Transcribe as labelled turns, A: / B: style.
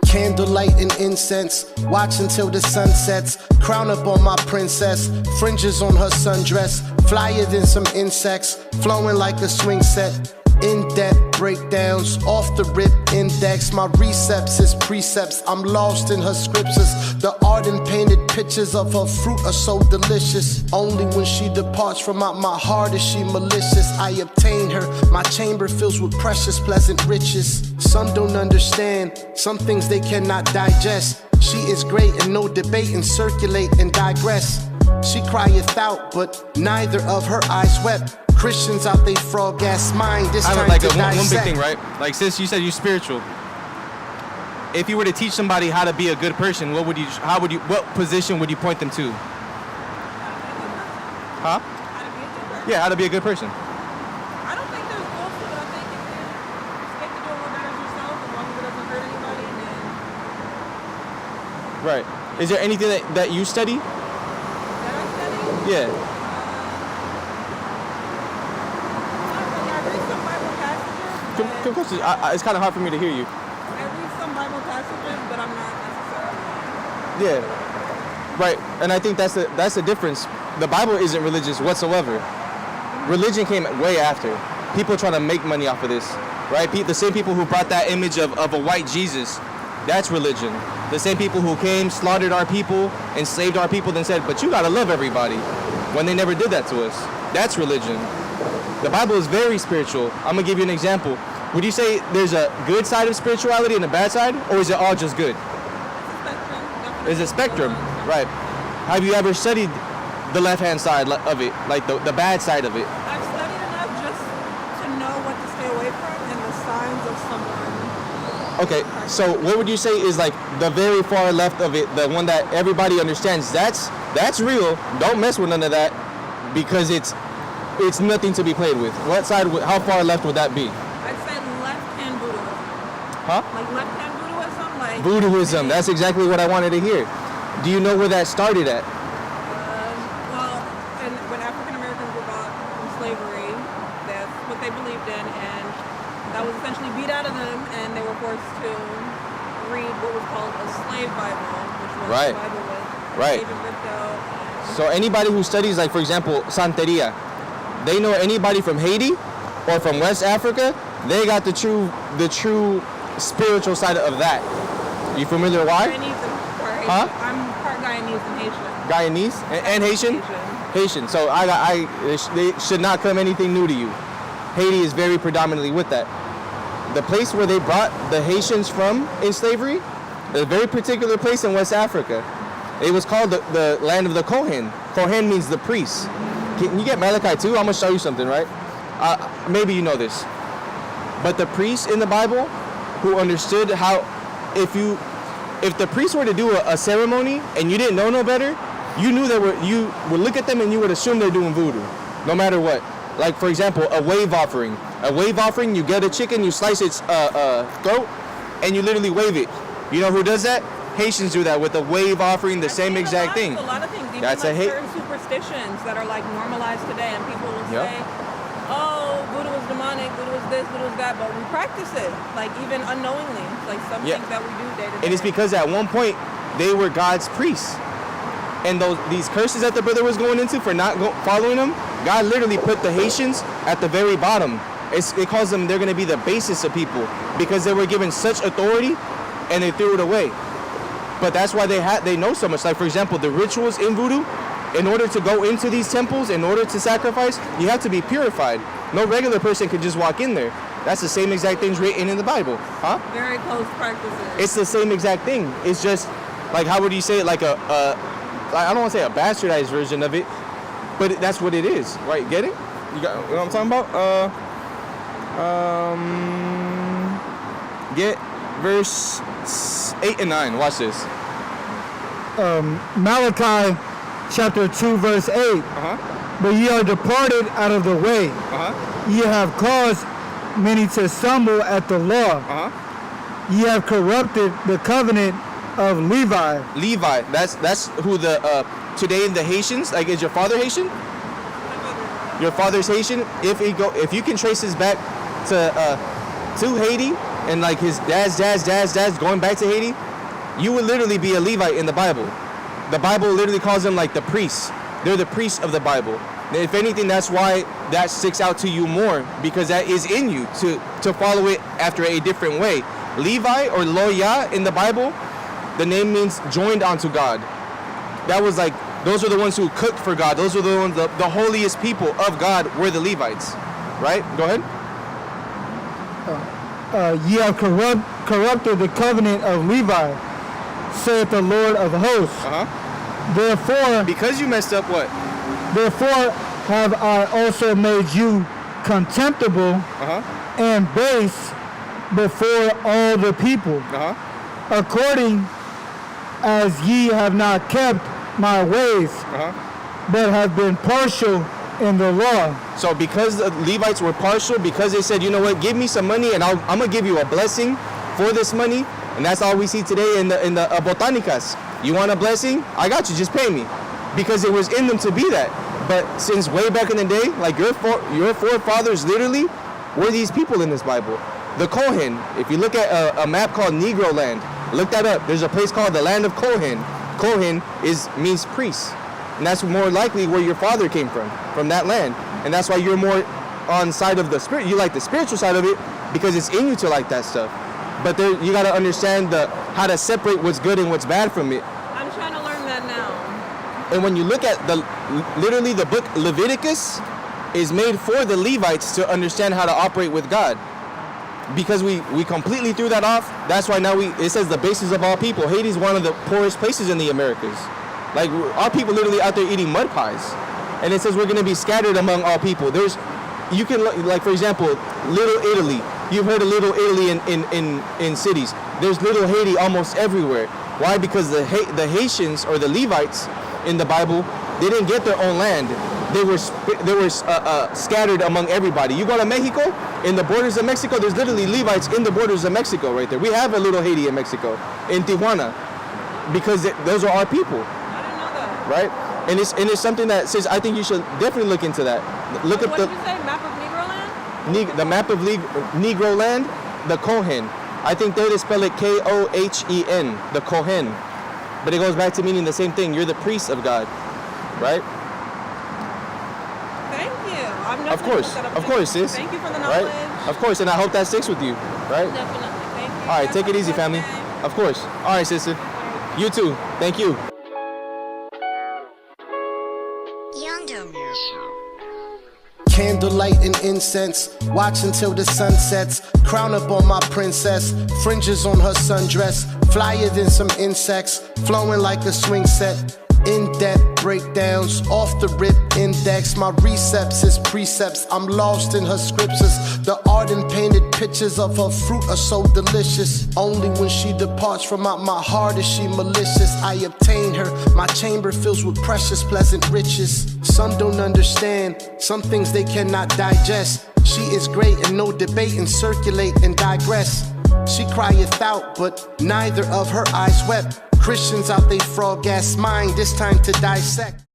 A: Candlelight and incense, watch until the sun sets. Crown up on my princess, fringes on her sundress. Flyer than some insects, flowing like a swing set. In-depth breakdowns, off the rip index. My recepts is precepts, I'm lost in her scriptures. The art and painted pictures of her fruit are so delicious. Only when she departs from out my heart is she malicious. I obtain her, my chamber fills with precious pleasant riches. Some don't understand, some things they cannot digest. She is great and no debate and circulate and digress. She crieth out, but neither of her eyes wept. Christians out they frog ass mind. This time
B: like
A: to dissect.
B: one big thing, right? Like, since you said you're spiritual, if you were to teach somebody how to be a good person, what position would you point them to? Huh? Yeah, how to be a good person.
C: I don't think there's bullshit, but I think if you stick to doing what matters yourself, as long as it doesn't hurt anybody, then.
B: Right. Is there anything that you study?
C: That I study?
B: Yeah. It's kind of hard for me to hear you.
C: I read some Bible passages, but I'm not necessarily.
B: Yeah, right. And I think that's the difference. The Bible isn't religious whatsoever. Religion came way after. People trying to make money off of this, right? The same people who brought that image of a white Jesus, that's religion. The same people who came, slaughtered our people, enslaved our people, then said, but you gotta love everybody, when they never did that to us. That's religion. The Bible is very spiritual. I'm gonna give you an example. Would you say there's a good side of spirituality and a bad side, or is it all just good? It's a spectrum, right? Have you ever studied the left-hand side of it, like the bad side of it?
C: I've studied enough just to know what to stay away from and the signs of someone.
B: Okay, so what would you say is like the very far left of it, the one that everybody understands? That's real. Don't mess with none of that, because it's nothing to be played with. What side? How far left would that be?
C: I'd say left-hand Buddhism.
B: Huh?
C: Like left-hand Buddhism, like.
B: Voodooism. That's exactly what I wanted to hear. Do you know where that started at?
C: Well, when African Americans were bought from slavery, that's what they believed in, and that was essentially beat out of them, and they were forced to read what was called a slave Bible, which was
B: Right.
C: the Bible with
B: Right.
C: pages ripped out.
B: So anybody who studies, like for example, Santeria, they know anybody from Haiti or from West Africa, they got the true spiritual side of that. You familiar why?
C: Guyanese and part Haitian.
B: Huh?
C: I'm part Guyanese and Haitian.
B: Guyanese and Haitian? Haitian. So they should not come anything new to you. Haiti is very predominantly with that. The place where they brought the Haitians from in slavery, a very particular place in West Africa. It was called the land of the Kohen. Kohen means the priest. Can you get Malachi too? I'm gonna show you something, right? Maybe you know this. But the priests in the Bible who understood how, if the priest were to do a ceremony and you didn't know no better, you knew you would look at them and you would assume they're doing voodoo, no matter what. Like for example, a wave offering. A wave offering, you get a chicken, you slice its throat, and you literally wave it. You know who does that? Haitians do that with a wave offering, the same exact thing.
C: A lot of things, even
B: That's
C: like certain superstitions that are like normalized today, and people will say, "Oh, voodoo is demonic, voodoo is this, voodoo is that," but we practice it, like even unknowingly, like some things that we do day to day.
B: And it's because at one point they were God's priests, and these curses that the brother was going into for not following them, God literally put the Haitians at the very bottom. It calls them, they're going to be the basis of people because they were given such authority, and they threw it away. But that's why they know so much. Like for example, the rituals in voodoo, in order to go into these temples, in order to sacrifice, you have to be purified. No regular person can just walk in there. That's the same exact things written in the Bible, huh?
C: Very close practices.
B: It's the same exact thing. It's just like, how would you say it? Like I don't want to say a bastardized version of it, but that's what it is, right? Get it? You got what I'm talking about? Get verse 8 and 9. Watch this.
D: Malachi chapter 2 verse 8. But ye are departed out of the way. Ye have caused many to stumble at the law. Ye have corrupted the covenant of Levi.
B: Levi. That's who today the Haitians. Like, is your father Haitian? Your father's Haitian. If you can trace his back to Haiti, and like his dad's going back to Haiti, you would literally be a Levite in the Bible. The Bible literally calls them like the priests. They're the priests of the Bible. If anything, that's why that sticks out to you more, because that is in you to follow it after a different way. Levi or Loya in the Bible, the name means joined onto God. That was like, those are the ones who cooked for God. Those are the ones, the holiest people of God were the Levites. Right? Go ahead.
D: Ye have corrupted the covenant of Levi, saith the Lord of hosts. Therefore,
B: because you messed up what?
D: Therefore have I also made you contemptible and base before all the people, according as ye have not kept my ways, but have been partial in the law.
B: So because the Levites were partial, because they said, you know what, give me some money and I'm gonna give you a blessing for this money, and that's all we see today in the botanicas. You want a blessing? I got you, just pay me. Because it was in them to be that. But since way back in the day, like your forefathers literally were these people in this Bible. The Kohen, if you look at a map called Negro Land, look that up. There's a place called the land of Kohen. Kohen means priest. And that's more likely where your father came from that land. And that's why you're more on side of the spirit. You like the spiritual side of it because it's in you to like that stuff. But there, you got to understand how to separate what's good and what's bad from it.
C: I'm trying to learn that now.
B: And when you look at literally the book Leviticus is made for the Levites to understand how to operate with God. Because we completely threw that off. That's why now it says the basis of all people. Haiti is one of the poorest places in the Americas. Like, our people literally out there eating mud pies. And it says we're going to be scattered among all people. You can, like, for example, Little Italy. You've heard of Little Italy in cities. There's Little Haiti almost everywhere. Why? Because the Haitians or the Levites in the Bible, they didn't get their own land. They were scattered among everybody. You go to Mexico, in the borders of Mexico, there's literally Levites in the borders of Mexico right there. We have a little Haiti in Mexico, in Tijuana, because those are our people.
C: I didn't know that.
B: Right? And it's something that says, I think you should definitely look into that. Look at
C: what did you say, map of Negro Land?
B: The map of Negro Land, the Kohen. I think they spell it Kohen, the Kohen. But it goes back to meaning the same thing. You're the priest of God, right?
C: Thank you. I'm
B: Of course, sis.
C: Thank you for the knowledge.
B: Right? Of course, and I hope that sticks with you, right?
C: Definitely. Thank you.
B: All right, take it easy, family. Of course. All right, sister. You too. Thank you.
A: Candlelight and incense, watch until the sun sets. Crown up on my princess, fringes on her sundress. Flyer than some insects, flowing like a swing set. In-depth breakdowns, off the rip index. My recepts is precepts, I'm lost in her scriptures. The art and painted pictures of her fruit are so delicious. Only when she departs from out my heart is she malicious. I obtain her, my chamber fills with precious pleasant riches. Some don't understand, some things they cannot digest. She is great and no debate and circulate and digress. She crieth out, but neither of her eyes wept. Christians out they frog ass mind, this time to dissect.